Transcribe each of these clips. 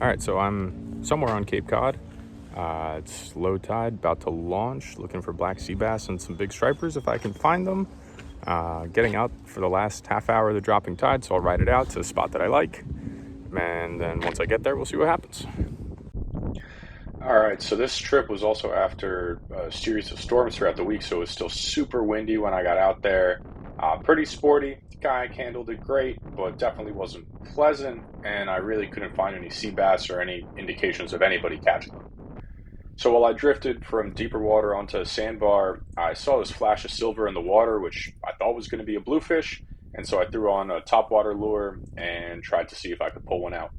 All right, so I'm somewhere on Cape Cod. It's low tide, about to launch, looking for black sea bass and some big stripers if I can find them. Getting out for the last half hour of the dropping tide, so I'll ride it out to a spot that I like. And then once I get there, we'll see what happens. All right, so this trip was also after a series of storms throughout the week, so it was still super windy when I got out there. Pretty sporty. Kayak handled it great, but definitely wasn't pleasant, and I really couldn't find any sea bass or any indications of anybody catching them. So while I drifted from deeper water onto a sandbar, I saw this flash of silver in the water, which I thought was going to be a bluefish, and so I threw on a topwater lure and tried to see if I could pull one out.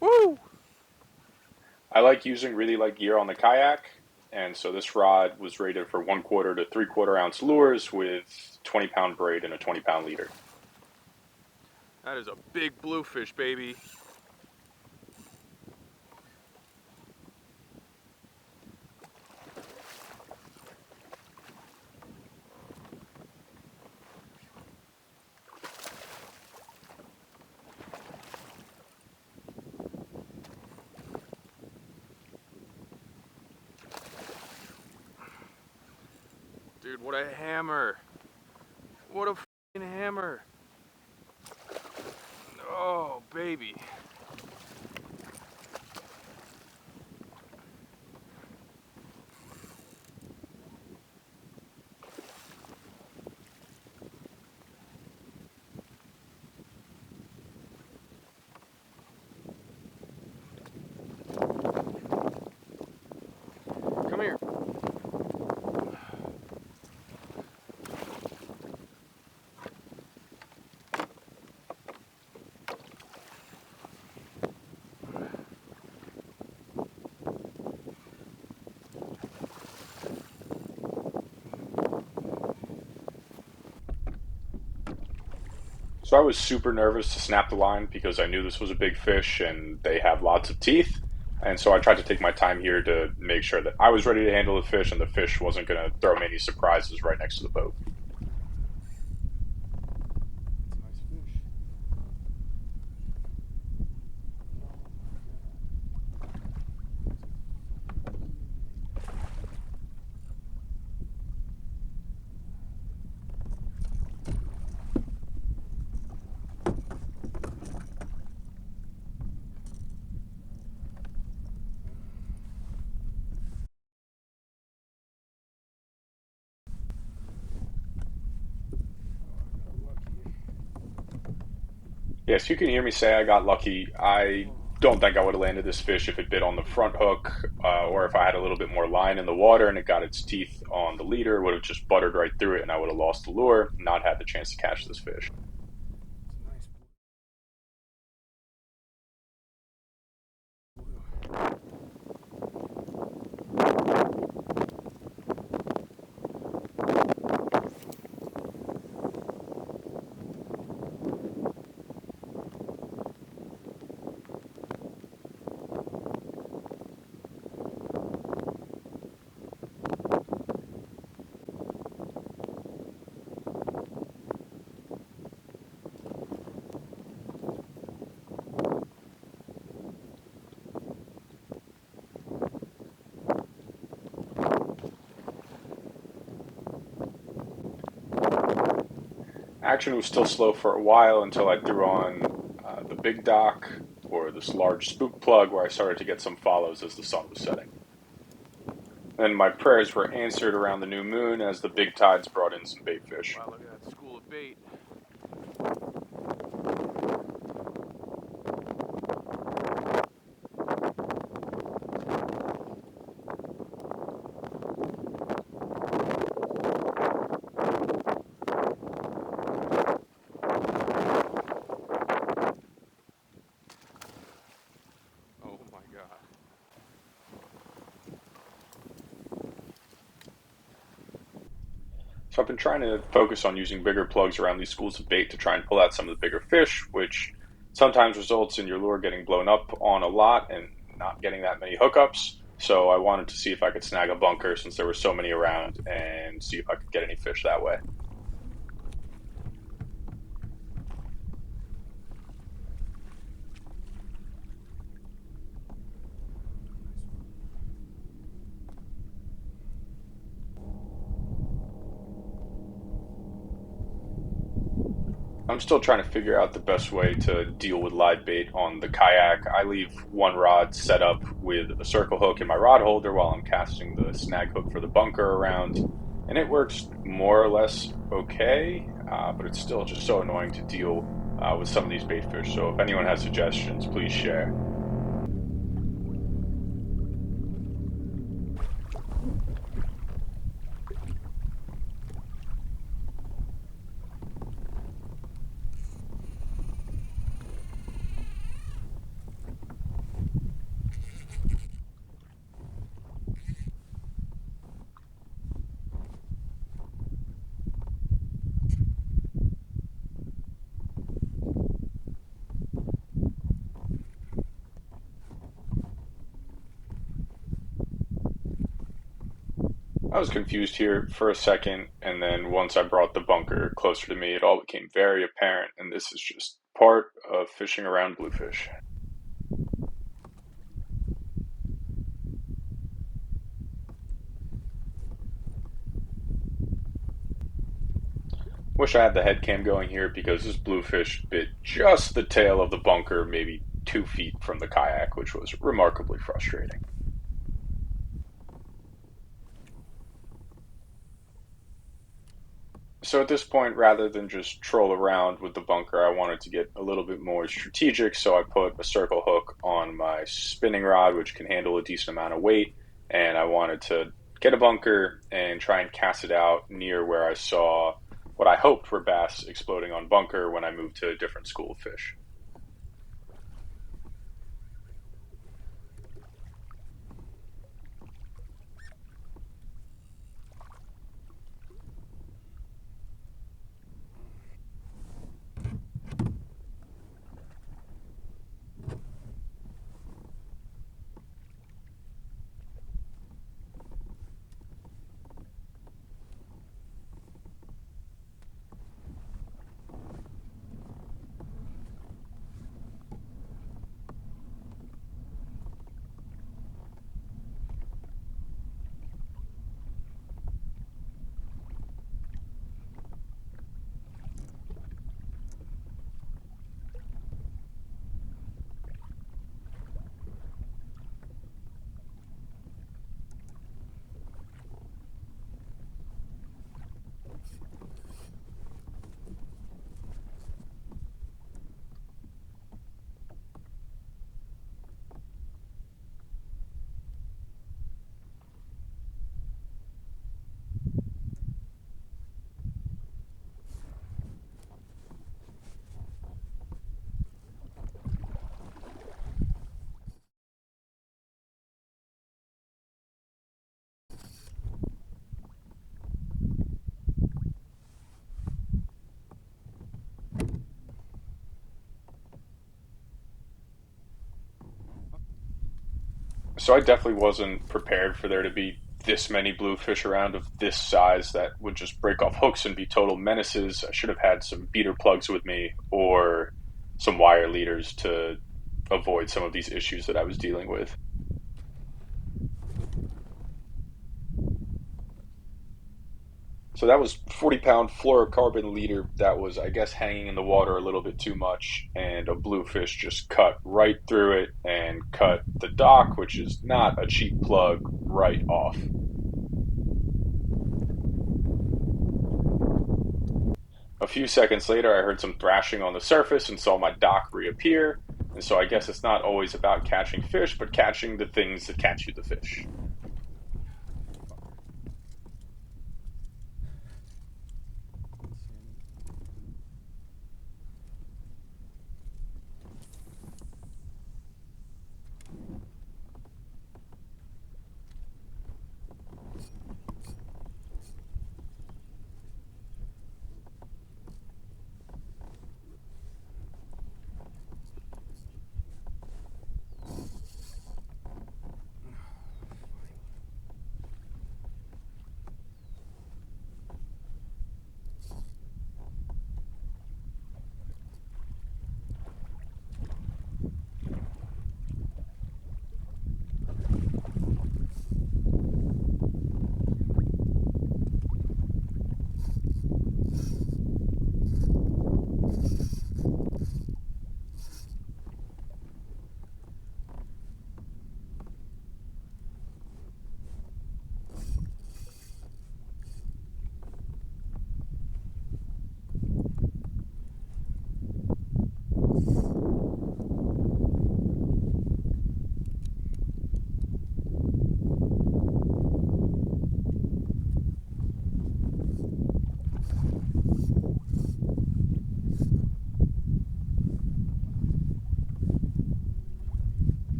Woo! I like using really light gear on the kayak, and so this rod was rated for 1/4 to 3/4 ounce lures with 20-pound braid and a 20-pound leader. That is a big bluefish, baby. Dude, what a hammer. What a f***ing hammer. Oh, baby. Come here. So I was super nervous to snap the line because I knew this was a big fish and they have lots of teeth. And so I tried to take my time here to make sure that I was ready to handle the fish and the fish wasn't going to throw me any surprises right next to the boat. Yes, you can hear me say I got lucky. I don't think I would have landed this fish if it bit on the front hook, or if I had a little bit more line in the water and it got its teeth on the leader, would have just buttered right through it and I would have lost the lure, not had the chance to catch this fish. Action was still slow for a while until I threw on the big dock or this large spook plug where I started to get some follows as the sun was setting. Then my prayers were answered around the new moon as the big tides brought in some bait fish. Wow, look at that school of bait. Oh my God. So I've been trying to focus on using bigger plugs around these schools of bait to try and pull out some of the bigger fish, which sometimes results in your lure getting blown up on a lot and not getting that many hookups. So I wanted to see if I could snag a bunker since there were so many around and see if I could get any fish that way. I'm still trying to figure out the best way to deal with live bait on the kayak. I leave one rod set up with a circle hook in my rod holder while I'm casting the snag hook for the bunker around, and it works more or less okay, but it's still just so annoying to deal with some of these bait fish. So if anyone has suggestions, please share. I was confused here for a second, and then once I brought the bunker closer to me, it all became very apparent, and this is just part of fishing around bluefish. Wish I had the head cam going here because this bluefish bit just the tail of the bunker, maybe 2 feet from the kayak, which was remarkably frustrating. So at this point, rather than just troll around with the bunker, I wanted to get a little bit more strategic. So I put a circle hook on my spinning rod, which can handle a decent amount of weight. And I wanted to get a bunker and try and cast it out near where I saw what I hoped were bass exploding on bunker when I moved to a different school of fish. So I definitely wasn't prepared for there to be this many bluefish around of this size that would just break off hooks and be total menaces. I should have had some beater plugs with me or some wire leaders to avoid some of these issues that I was dealing with. So that was 40-pound fluorocarbon leader that was, I guess, hanging in the water a little bit too much, and a bluefish just cut right through it and cut the dock, which is not a cheap plug, right off. A few seconds later, I heard some thrashing on the surface and saw my dock reappear. And so I guess it's not always about catching fish, but catching the things that catch you the fish.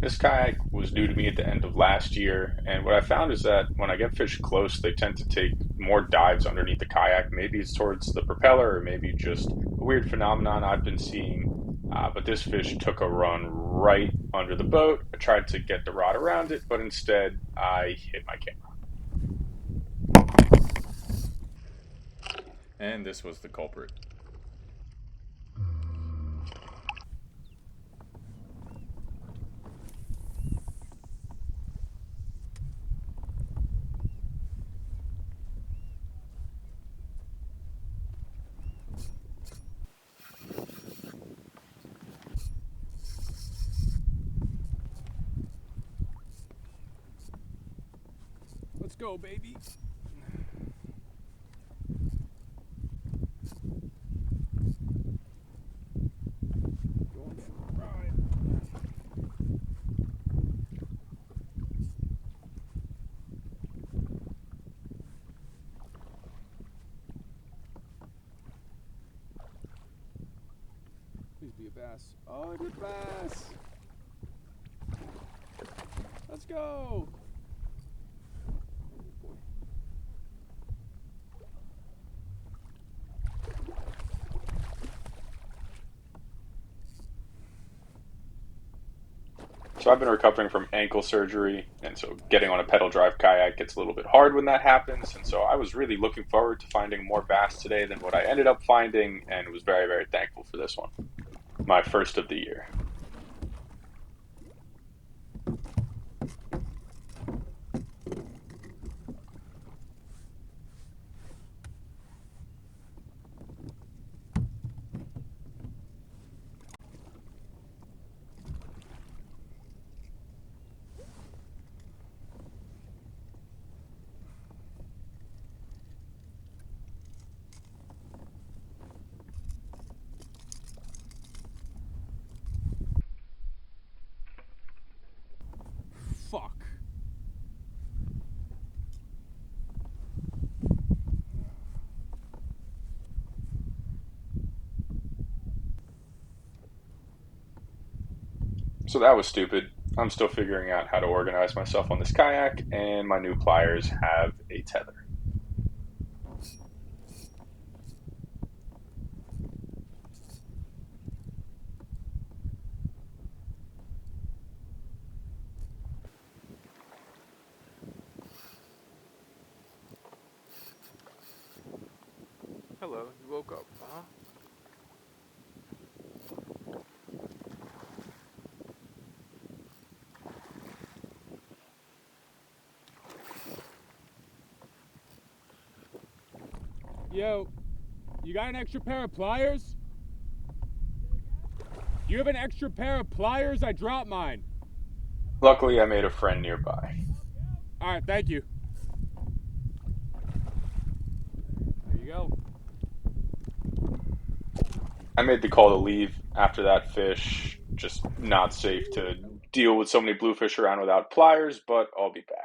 This kayak was new to me at the end of last year, and what I found is that when I get fish close, they tend to take more dives underneath the kayak. Maybe it's towards the propeller, or maybe just a weird phenomenon I've been seeing. But this fish took a run right under the boat. I tried to get the rod around it, but instead I hit my camera. And this was the culprit. Let's go, baby. Going for a ride. Please be a bass. Oh, a good bass. Let's go. So I've been recovering from ankle surgery, and so getting on a pedal drive kayak gets a little bit hard when that happens. And so I was really looking forward to finding more bass today than what I ended up finding, and was very, very thankful for this one. My first of the year. Fuck. So that was stupid. I'm still figuring out how to organize myself on this kayak, and my new pliers have a tether. hello. You woke up, huh? Yo, you got an extra pair of pliers? You have an extra pair of pliers? I dropped mine. Luckily, I made a friend nearby. All right, thank you. There you go. I made the call to leave after that fish. Just not safe to deal with so many bluefish around without pliers, but I'll be back.